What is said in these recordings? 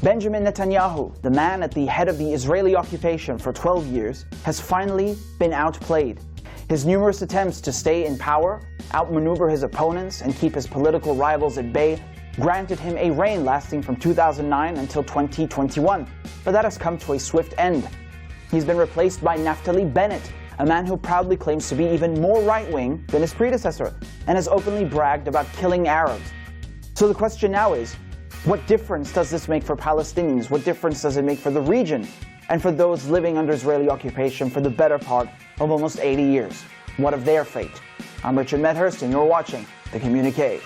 Benjamin Netanyahu, the man at the head of the Israeli occupation for 12 years, has finally been outplayed. His numerous attempts to stay in power, outmaneuver his opponents, and keep his political rivals at bay granted him a reign lasting from 2009 until 2021, but that has come to a swift end. He's been replaced by Naftali Bennett, a man who proudly claims to be even more right-wing than his predecessor, and has openly bragged about killing Arabs. So the question now is, what difference does this make for Palestinians? What difference does it make for the region and for those living under Israeli occupation for the better part of almost 80 years? What of their fate? I'm Richard Medhurst, and you're watching the Communiqué.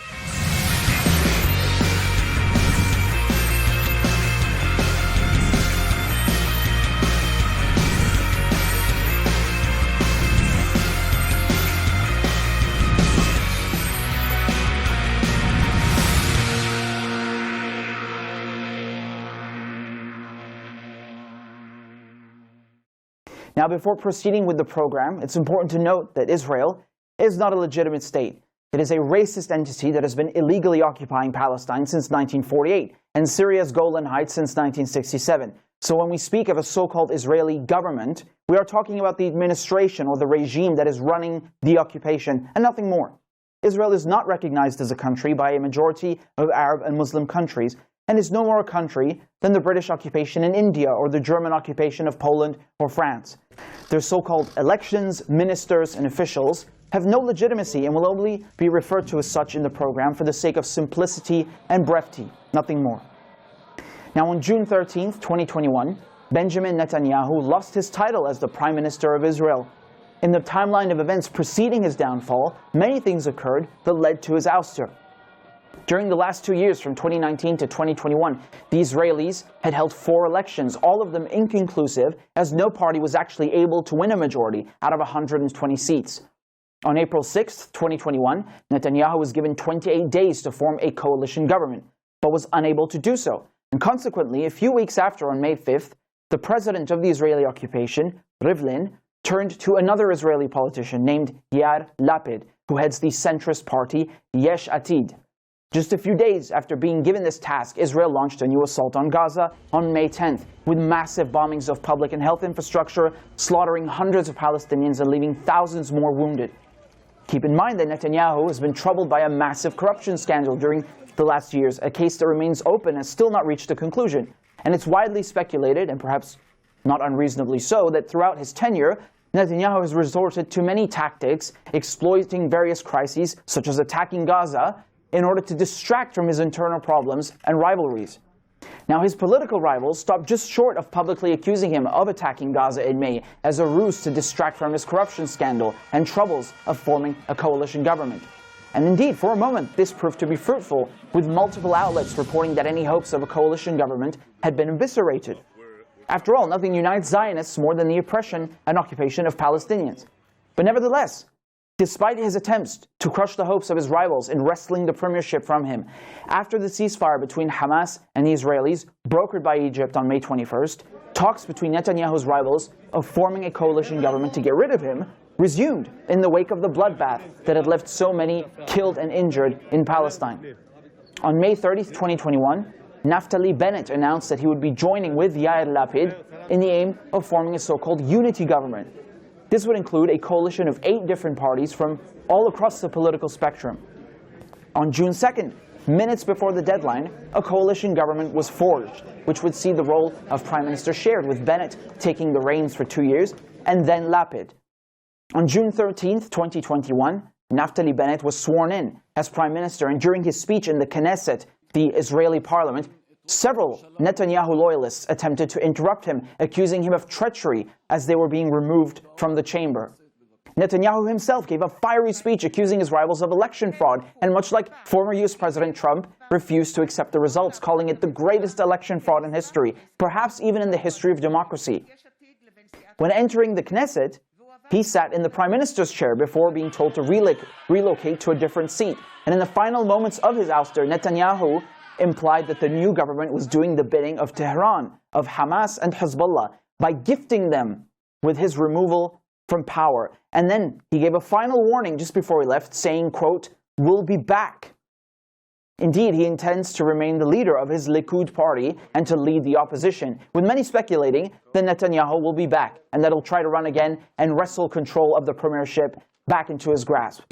Now, before proceeding with the program, it's important to note that Israel is not a legitimate state. It is a racist entity that has been illegally occupying Palestine since 1948 and Syria's Golan Heights since 1967. So when we speak of a so-called Israeli government, we are talking about the administration or the regime that is running the occupation and nothing more. Israel is not recognized as a country by a majority of Arab and Muslim countries, and is no more a country than the British occupation in India or the German occupation of Poland or France. Their so-called elections, ministers, and officials have no legitimacy and will only be referred to as such in the program for the sake of simplicity and brevity, nothing more. Now, on June 13th, 2021, Benjamin Netanyahu lost his title as the Prime Minister of Israel. In the timeline of events preceding his downfall, many things occurred that led to his ouster. During the last 2 years, from 2019 to 2021, the Israelis had held 4 elections, all of them inconclusive, as no party was actually able to win a majority out of 120 seats. On April 6, 2021, Netanyahu was given 28 days to form a coalition government, but was unable to do so. And consequently, a few weeks after, on May 5th, the president of the Israeli occupation, Rivlin, turned to another Israeli politician named Yair Lapid, who heads the centrist party Yesh Atid. Just a few days after being given this task, Israel launched a new assault on Gaza on May 10th, with massive bombings of public and health infrastructure, slaughtering hundreds of Palestinians and leaving thousands more wounded. Keep in mind that Netanyahu has been troubled by a massive corruption scandal during the last years, a case that remains open and still not reached a conclusion. And it's widely speculated, and perhaps not unreasonably so, that throughout his tenure, Netanyahu has resorted to many tactics, exploiting various crises, such as attacking Gaza, in order to distract from his internal problems and rivalries. Now, his political rivals stopped just short of publicly accusing him of attacking Gaza in May as a ruse to distract from his corruption scandal and troubles of forming a coalition government. And indeed, for a moment, this proved to be fruitful, with multiple outlets reporting that any hopes of a coalition government had been eviscerated. After all, nothing unites Zionists more than the oppression and occupation of Palestinians. But nevertheless, despite his attempts to crush the hopes of his rivals in wresting the premiership from him, after the ceasefire between Hamas and the Israelis, brokered by Egypt on May 21st, talks between Netanyahu's rivals of forming a coalition government to get rid of him resumed in the wake of the bloodbath that had left so many killed and injured in Palestine. On May 30th, 2021, Naftali Bennett announced that he would be joining with Yair Lapid in the aim of forming a so-called unity government. This would include a coalition of 8 different parties from all across the political spectrum. On June 2nd, minutes before the deadline, a coalition government was forged, which would see the role of Prime Minister shared, with Bennett taking the reins for 2 years, and then Lapid. On June 13th, 2021, Naftali Bennett was sworn in as Prime Minister, and during his speech in the Knesset, the Israeli parliament, several Netanyahu loyalists attempted to interrupt him, accusing him of treachery as they were being removed from the chamber. Netanyahu himself gave a fiery speech accusing his rivals of election fraud, and much like former US President Trump, refused to accept the results, calling it the greatest election fraud in history, perhaps even in the history of democracy. When entering the Knesset, he sat in the Prime Minister's chair before being told to relocate to a different seat. And in the final moments of his ouster, Netanyahu implied that the new government was doing the bidding of Tehran, of Hamas and Hezbollah, by gifting them with his removal from power. And then he gave a final warning just before he left, saying, quote, "We'll be back." Indeed, he intends to remain the leader of his Likud party and to lead the opposition, with many speculating that Netanyahu will be back and that he'll try to run again and wrestle control of the premiership back into his grasp.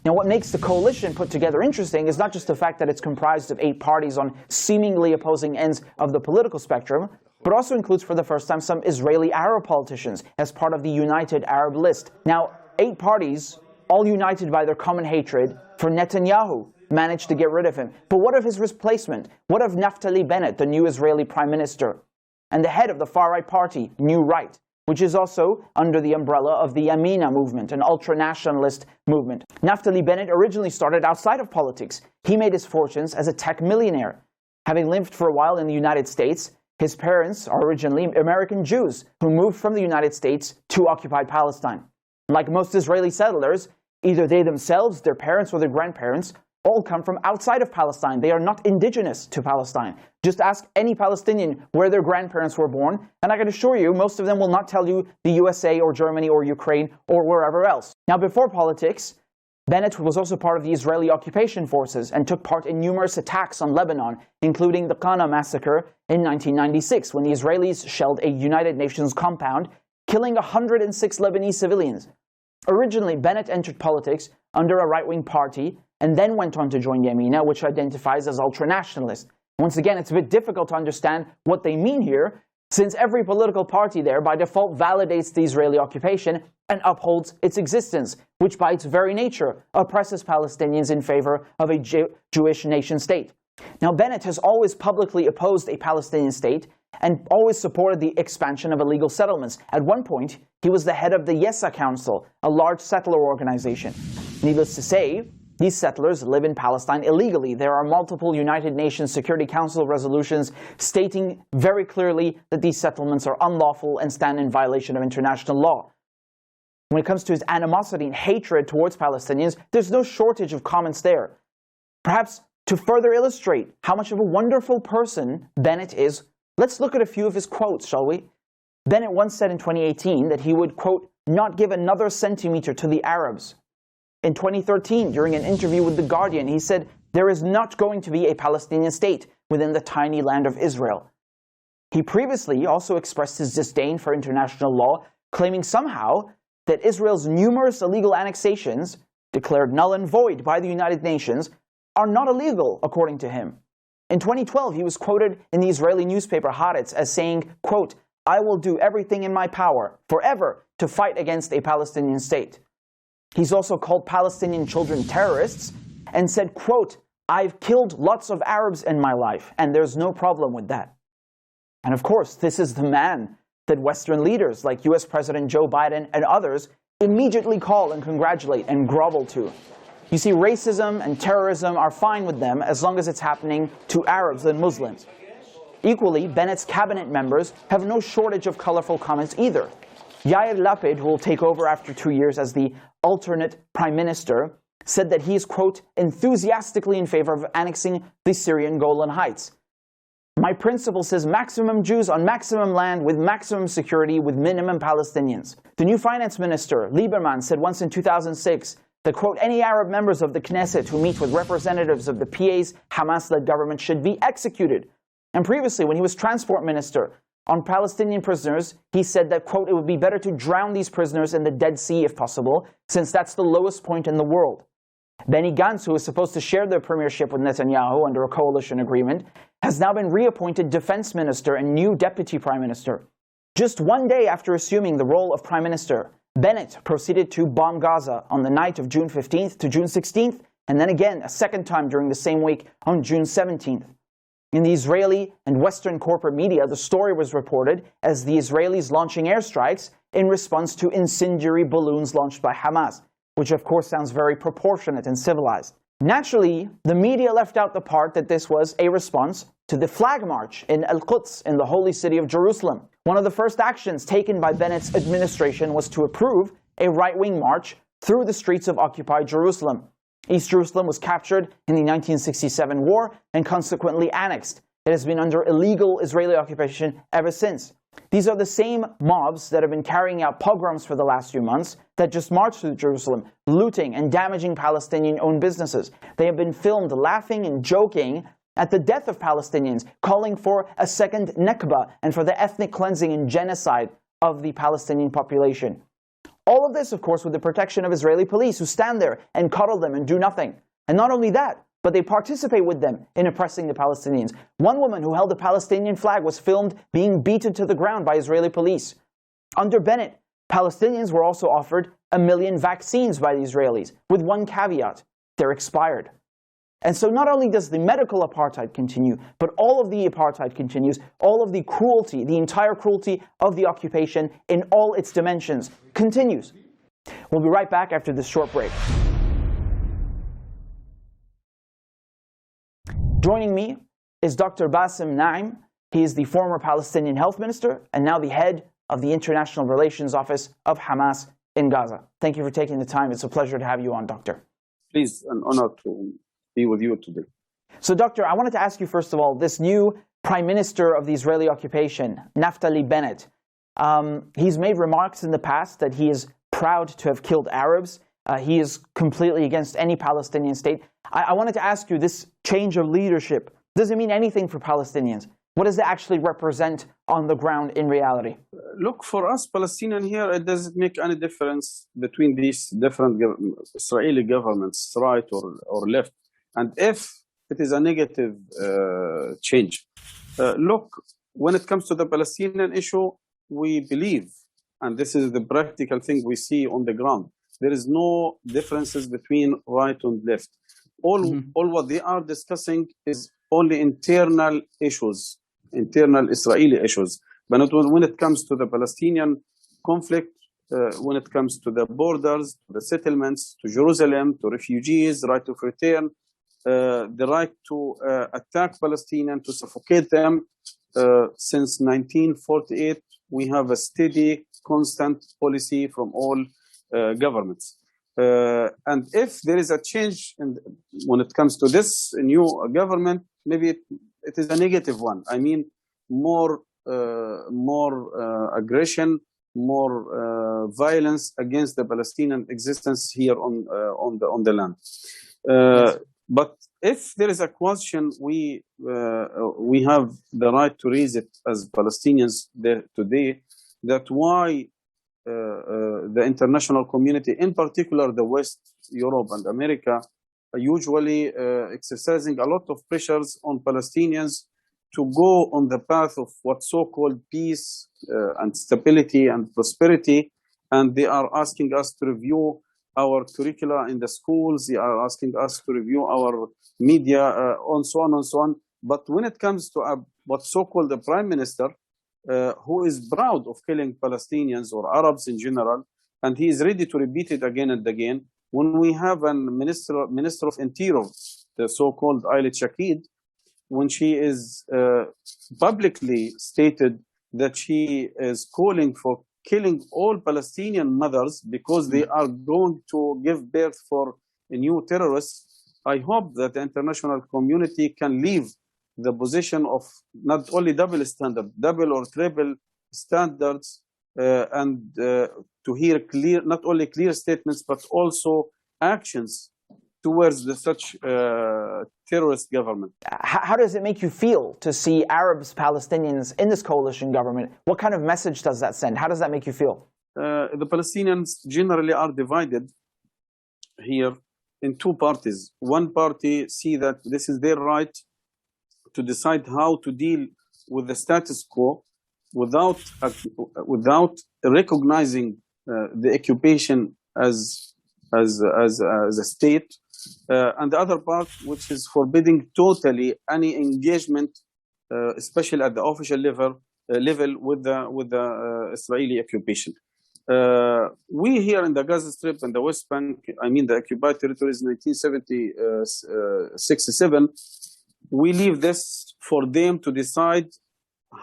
Now, what makes the coalition put together interesting is not just the fact that it's comprised of 8 parties on seemingly opposing ends of the political spectrum, but also includes for the first time some Israeli Arab politicians as part of the United Arab List. Now, 8 parties, all united by their common hatred for Netanyahu, managed to get rid of him. But what of his replacement? What of Naftali Bennett, the new Israeli prime minister, and the head of the far-right party, New Right, which is also under the umbrella of the Yamina movement, an ultra-nationalist movement. Naftali Bennett originally started outside of politics. He made his fortunes as a tech millionaire. Having lived for a while in the United States, his parents are originally American Jews who moved from the United States to occupied Palestine. Like most Israeli settlers, either they themselves, their parents, or their grandparents all come from outside of Palestine. They are not indigenous to Palestine. Just ask any Palestinian where their grandparents were born, and I can assure you, most of them will not tell you the USA or Germany or Ukraine or wherever else. Now, before politics, Bennett was also part of the Israeli occupation forces and took part in numerous attacks on Lebanon, including the Qana massacre in 1996, when the Israelis shelled a United Nations compound, killing 106 Lebanese civilians. Originally, Bennett entered politics under a right-wing party and then went on to join Yamina, which identifies as ultranationalist. Once again, it's a bit difficult to understand what they mean here, since every political party there by default validates the Israeli occupation and upholds its existence, which by its very nature oppresses Palestinians in favor of a Jewish nation-state. Now, Bennett has always publicly opposed a Palestinian state and always supported the expansion of illegal settlements. At one point, he was the head of the Yessa Council, a large settler organization. Needless to say, these settlers live in Palestine illegally. There are multiple United Nations Security Council resolutions stating very clearly that these settlements are unlawful and stand in violation of international law. When it comes to his animosity and hatred towards Palestinians, there's no shortage of comments there. Perhaps to further illustrate how much of a wonderful person Bennett is, let's look at a few of his quotes, shall we? Bennett once said in 2018 that he would, quote, not give another centimeter to the Arabs. In 2013, during an interview with The Guardian, he said, there is not going to be a Palestinian state within the tiny land of Israel. He previously also expressed his disdain for international law, claiming somehow that Israel's numerous illegal annexations, declared null and void by the United Nations, are not illegal, according to him. In 2012, he was quoted in the Israeli newspaper Haaretz as saying, quote, I will do everything in my power, forever, to fight against a Palestinian state. He's also called Palestinian children terrorists and said, quote, I've killed lots of Arabs in my life, and there's no problem with that. And of course, this is the man that Western leaders like US President Joe Biden and others immediately call and congratulate and grovel to. You see, racism and terrorism are fine with them as long as it's happening to Arabs and Muslims. Equally, Bennett's cabinet members have no shortage of colorful comments either. Yair Lapid, who will take over after 2 years as the alternate prime minister, said that he is, quote, enthusiastically in favor of annexing the Syrian Golan Heights. My principle says maximum Jews on maximum land with maximum security with minimum Palestinians. The new finance minister, Lieberman, said once in 2006 that, quote, any Arab members of the Knesset who meet with representatives of the PA's Hamas-led government should be executed. And previously, when he was transport minister, on Palestinian prisoners, he said that, quote, it would be better to drown these prisoners in the Dead Sea if possible, since that's the lowest point in the world. Benny Gantz, who was supposed to share the premiership with Netanyahu under a coalition agreement, has now been reappointed defense minister and new deputy prime minister. Just one day after assuming the role of prime minister, Bennett proceeded to bomb Gaza on the night of June 15th to June 16th, and then again a second time during the same week on June 17th. In the Israeli and Western corporate media, the story was reported as the Israelis launching airstrikes in response to incendiary balloons launched by Hamas, which of course sounds very proportionate and civilized. Naturally, the media left out the part that this was a response to the flag march in Al-Quds, in the holy city of Jerusalem. One of the first actions taken by Bennett's administration was to approve a right-wing march through the streets of occupied Jerusalem. East Jerusalem was captured in the 1967 war and consequently annexed. It has been under illegal Israeli occupation ever since. These are the same mobs that have been carrying out pogroms for the last few months that just marched through Jerusalem, looting and damaging Palestinian-owned businesses. They have been filmed laughing and joking at the death of Palestinians, calling for a second Nakba and for the ethnic cleansing and genocide of the Palestinian population. All of this, of course, with the protection of Israeli police who stand there and cuddle them and do nothing. And not only that, but they participate with them in oppressing the Palestinians. One woman who held a Palestinian flag was filmed being beaten to the ground by Israeli police. Under Bennett, Palestinians were also offered 1 million vaccines by the Israelis, with one caveat: they're expired. And so not only does the medical apartheid continue, but all of the apartheid continues, all of the cruelty, the entire cruelty of the occupation in all its dimensions continues. We'll be right back after this short break. Joining me is Dr. Bassem Naim. He is the former Palestinian health minister and now the head of the International Relations Office of Hamas in Gaza. Thank you for taking the time. It's a pleasure to have you on, Doctor. Please, an honor to be with you today. So, Doctor, I wanted to ask you, first of all, this new Prime Minister of the Israeli occupation, Naftali Bennett, he's made remarks in the past that he is proud to have killed Arabs. He is completely against any Palestinian state. I wanted to ask you, this change of leadership, does it mean anything for Palestinians? What does it actually represent on the ground in reality? Look, for us Palestinians here, it doesn't make any difference between these different Israeli governments, right or left. And if it is a negative change. Look, when it comes to the Palestinian issue, we believe, and this is the practical thing we see on the ground, there is no differences between right and left. All what they are discussing is only internal issues, internal Israeli issues. But when it comes to the Palestinian conflict, when it comes to the borders, the settlements, to Jerusalem, to refugees, right of return, the right to attack Palestinians, to suffocate them, since 1948, we have a steady, constant policy from all governments. And if there is a change when it comes to this new government, maybe it is a negative one. I mean, more aggression, more violence against the Palestinian existence here on the land. But if there is a question, we have the right to raise it as Palestinians there today, that why the international community, in particular the West, Europe and America, are usually exercising a lot of pressures on Palestinians to go on the path of what so-called peace and stability and prosperity. And they are asking us to review our curricula in the schools. They are asking us to review our media, and so on and so on. But when it comes to what so-called the prime minister, who is proud of killing Palestinians or Arabs in general, and he is ready to repeat it again and again, when we have a minister of Interior, the so-called Ayelet Shaked, when she is publicly stated that she is calling for killing all Palestinian mothers because they are going to give birth for new terrorists, I hope that the international community can leave the position of not only double standard, double or triple standards, and to hear clear, not only clear statements, but also actions towards such terrorist government. How does it make you feel to see Arabs, Palestinians in this coalition government? What kind of message does that send? How does that make you feel? The Palestinians generally are divided here in two parties. One party see that this is their right to decide how to deal with the status quo without recognizing the occupation as a state, and the other part, which is forbidding totally any engagement, especially at the official level with the Israeli occupation. We here in the Gaza Strip and the West Bank, I mean the occupied territories, 1976-7, we leave this for them to decide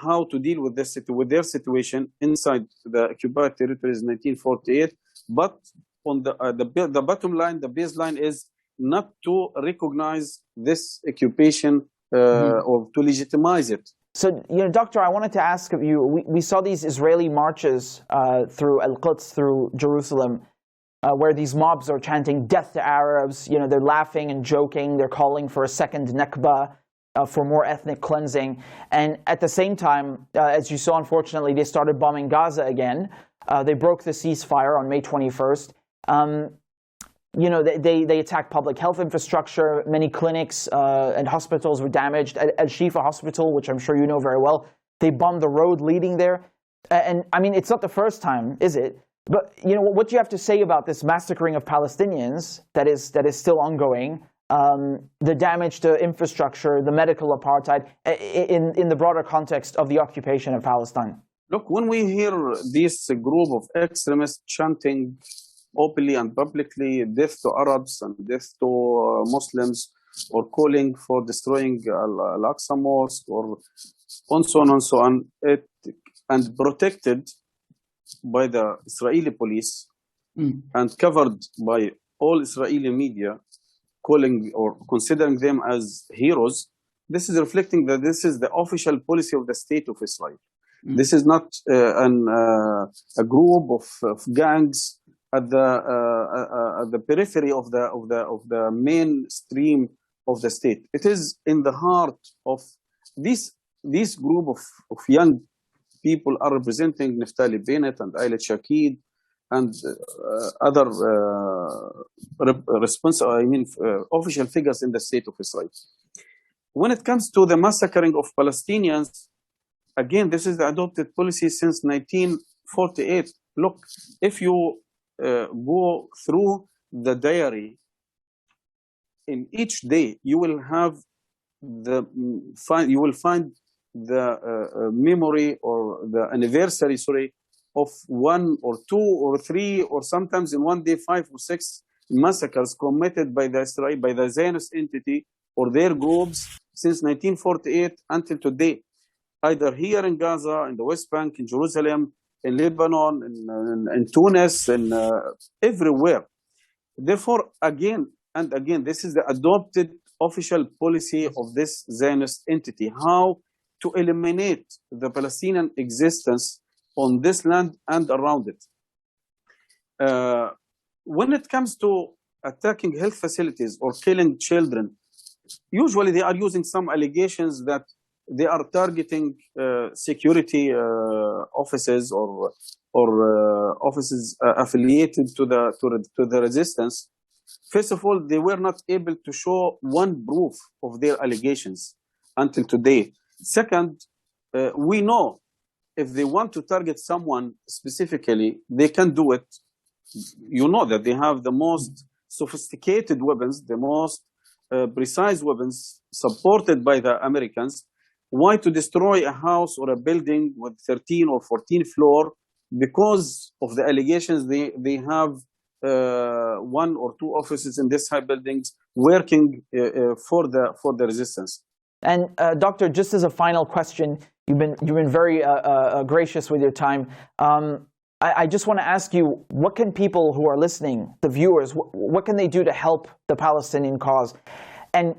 how to deal with this with their situation inside the occupied territories, 1948. But on the bottom line, the baseline is not to recognize this occupation or to legitimize it. So, Doctor, I wanted to ask of you, we saw these Israeli marches through Al-Quds, through Jerusalem, where these mobs are chanting "Death to Arabs." You know, they're laughing and joking. They're calling for a second Nakba, for more ethnic cleansing. And at the same time, as you saw, unfortunately, they started bombing Gaza again. They broke the ceasefire on May 21st. You know, they attacked public health infrastructure. Many clinics and hospitals were damaged. Al Shifa Hospital, which I'm sure you know very well, they bombed the road leading there. And I mean, it's not the first time, is it? But you know, what do you have to say about this massacring of Palestinians that is still ongoing? The damage to infrastructure, the medical apartheid, in the broader context of the occupation of Palestine. Look, when we hear this group of extremists chanting openly and publicly death to Arabs and death to Muslims, or calling for destroying Al-Aqsa Mosque, or and so on, and protected by the Israeli police and covered by all Israeli media, calling or considering them as heroes, this is reflecting that this is the official policy of the state of Israel. This is not a group of gangs at the periphery of the mainstream of the state. It is in the heart of this group of young people are representing Naftali Bennett and Ayla Shakid and other official figures in the state of Israel. When it comes to the massacring of Palestinians, again, this is the adopted policy since 1948. Look, if you go through the diary, in each day you will find the memory or the anniversary, of 1 or 2 or 3 or sometimes in one day 5 or 6 massacres committed by the Zionist entity or their groups since 1948 until today, either here in Gaza, in the West Bank, in Jerusalem, in Lebanon, in Tunis, and everywhere. Therefore, again and again, this is the adopted official policy of this Zionist entity, how to eliminate the Palestinian existence on this land and around it. When it comes to attacking health facilities or killing children, usually they are using some allegations that they are targeting security offices or offices affiliated to the resistance. First of all, they were not able to show one proof of their allegations until today. Second, we know if they want to target someone specifically, they can do it. You know that they have the most sophisticated weapons, the most precise weapons supported by the Americans. Why to destroy a house or a building with 13 or 14 floors? Because of the allegations they have 1 or 2 offices in these high buildings working for the resistance. And Doctor, just as a final question, you've been very gracious with your time. I just want to ask you, what can people who are listening, the viewers, what can they do to help the Palestinian cause? And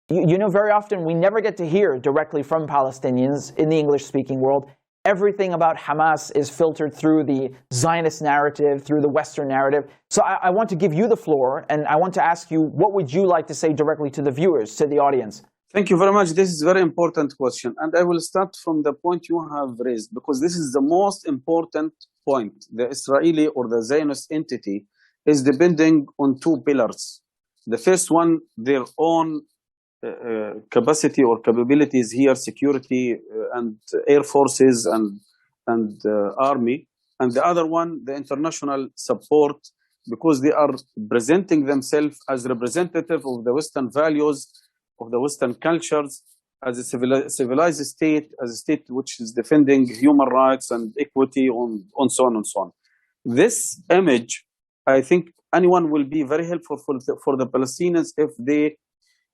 you know, very often we never get to hear directly from Palestinians in the English-speaking world. Everything about Hamas is filtered through the Zionist narrative, through the Western narrative. So I want to give you the floor, and I want to ask you, what would you like to say directly to the viewers, to the audience? Thank you very much. This is a very important question. And I will start from the point you have raised, because this is the most important point. The Israeli or the Zionist entity is depending on 2 pillars. The first one, their own capacity or capabilities here, security and air forces and army. And the other one, the international support, because they are presenting themselves as representative of the Western values, of the Western cultures, as a civilized state, as a state which is defending human rights and equity, on so on and so on. This image, I think anyone will be very helpful for the Palestinians if they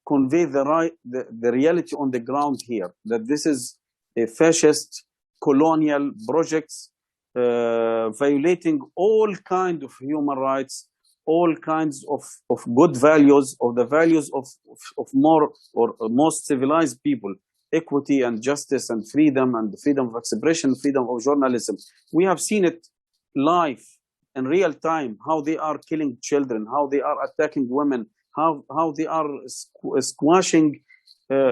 convey the reality on the ground here, that this is a fascist colonial projects violating all kinds of human rights, all kinds of good values, of the values of more or most civilized people, equity and justice and freedom of expression, freedom of journalism. We have seen it live in real time how they are killing children, how they are attacking women, how they are squashing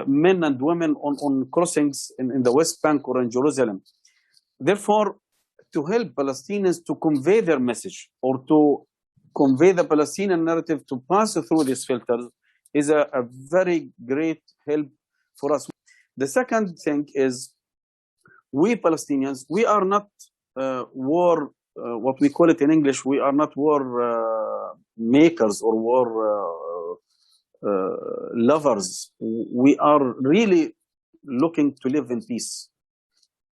men and women on crossings in the West Bank or in Jerusalem. Therefore, to help Palestinians to convey their message or to convey the Palestinian narrative to pass through these filters is a very great help for us. The second thing is, we Palestinians, we are not war, what we call it in English, we are not war makers or war lovers. We are really looking to live in peace.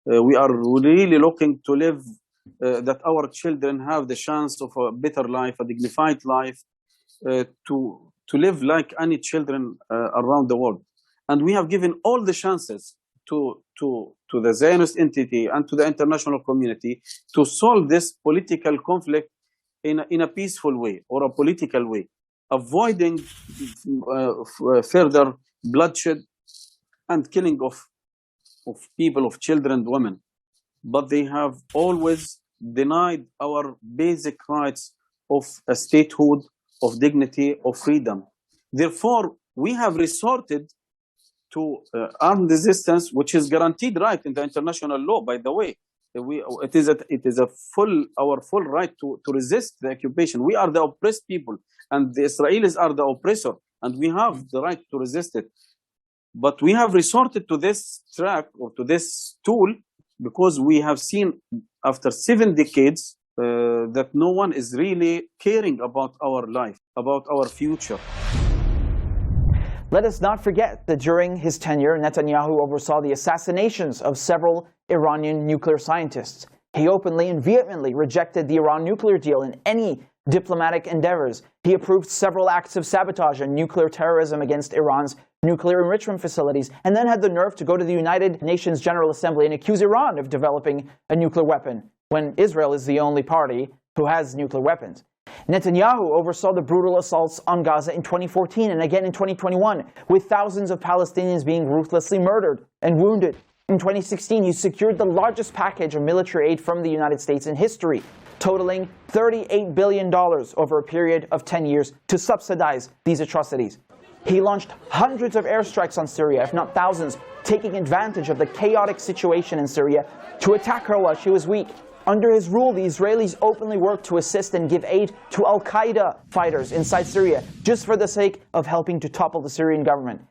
We are really looking to live, that our children have the chance of a better life, a dignified life, to live like any children around the world. And we have given all the chances to the Zionist entity and to the international community to solve this political conflict in a peaceful way or a political way, avoiding further bloodshed and killing of people, of children and women. But they have always denied our basic rights of a statehood, of dignity, of freedom. Therefore, we have resorted to armed resistance, which is guaranteed right in the international law, by the way. It is our full right to resist the occupation. We are the oppressed people, and the Israelis are the oppressor, and we have the right to resist it. But we have resorted to this track or to this tool because we have seen after 7 decades that no one is really caring about our life, about our future. Let us not forget that during his tenure, Netanyahu oversaw the assassinations of several Iranian nuclear scientists. He openly and vehemently rejected the Iran nuclear deal in any diplomatic endeavors. He approved several acts of sabotage and nuclear terrorism against Iran's nuclear enrichment facilities, and then had the nerve to go to the United Nations General Assembly and accuse Iran of developing a nuclear weapon, when Israel is the only party who has nuclear weapons. Netanyahu oversaw the brutal assaults on Gaza in 2014 and again in 2021, with thousands of Palestinians being ruthlessly murdered and wounded. In 2016, he secured the largest package of military aid from the United States in history, totaling $38 billion over a period of 10 years to subsidize these atrocities. He launched hundreds of airstrikes on Syria, if not thousands, taking advantage of the chaotic situation in Syria to attack her while she was weak. Under his rule, the Israelis openly worked to assist and give aid to al-Qaeda fighters inside Syria, just for the sake of helping to topple the Syrian government.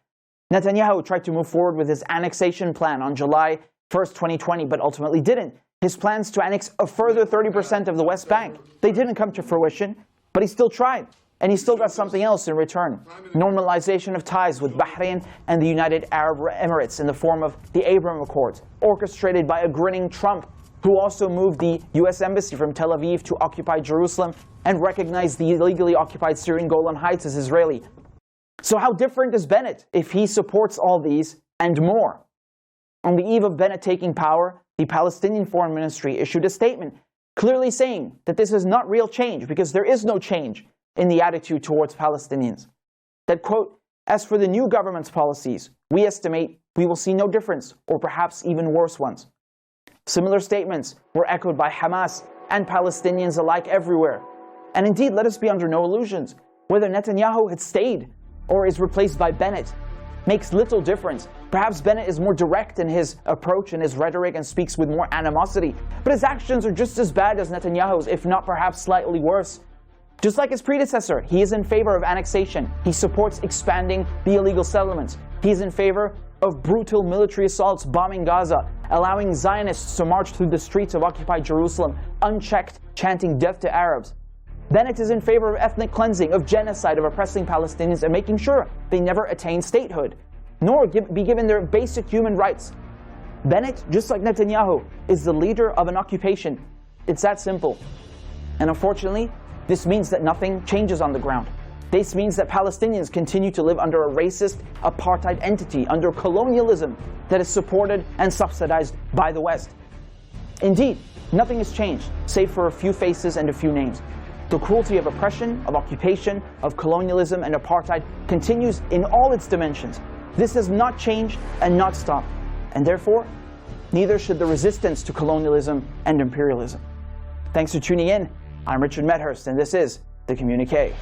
Netanyahu tried to move forward with his annexation plan on July 1st, 2020, but ultimately didn't. His plans to annex a further 30% of the West Bank, they didn't come to fruition, but he still tried. And he still got something else in return: normalization of ties with Bahrain and the United Arab Emirates in the form of the Abraham Accords, orchestrated by a grinning Trump, who also moved the U.S. Embassy from Tel Aviv to occupy Jerusalem and recognized the illegally occupied Syrian Golan Heights as Israeli. So how different is Bennett if he supports all these and more? On the eve of Bennett taking power, the Palestinian Foreign Ministry issued a statement clearly saying that this is not real change because there is no change in the attitude towards Palestinians. That, quote, as for the new government's policies, we estimate we will see no difference or perhaps even worse ones. Similar statements were echoed by Hamas and Palestinians alike everywhere. And indeed, let us be under no illusions. Whether Netanyahu had stayed or is replaced by Bennett makes little difference. Perhaps Bennett is more direct in his approach and his rhetoric and speaks with more animosity, but his actions are just as bad as Netanyahu's, if not perhaps slightly worse. Just like his predecessor, he is in favor of annexation. He supports expanding the illegal settlements. He is in favor of brutal military assaults bombing Gaza, allowing Zionists to march through the streets of occupied Jerusalem, unchecked, chanting death to Arabs. Bennett is in favor of ethnic cleansing, of genocide, of oppressing Palestinians, and making sure they never attain statehood, nor be given their basic human rights. Bennett, just like Netanyahu, is the leader of an occupation. It's that simple. And unfortunately, this means that nothing changes on the ground. This means that Palestinians continue to live under a racist apartheid entity, under colonialism that is supported and subsidized by the West. Indeed, nothing has changed, save for a few faces and a few names. The cruelty of oppression, of occupation, of colonialism and apartheid continues in all its dimensions. This has not changed and not stopped. And therefore, neither should the resistance to colonialism and imperialism. Thanks for tuning in. I'm Richard Medhurst, and this is the Communiqué.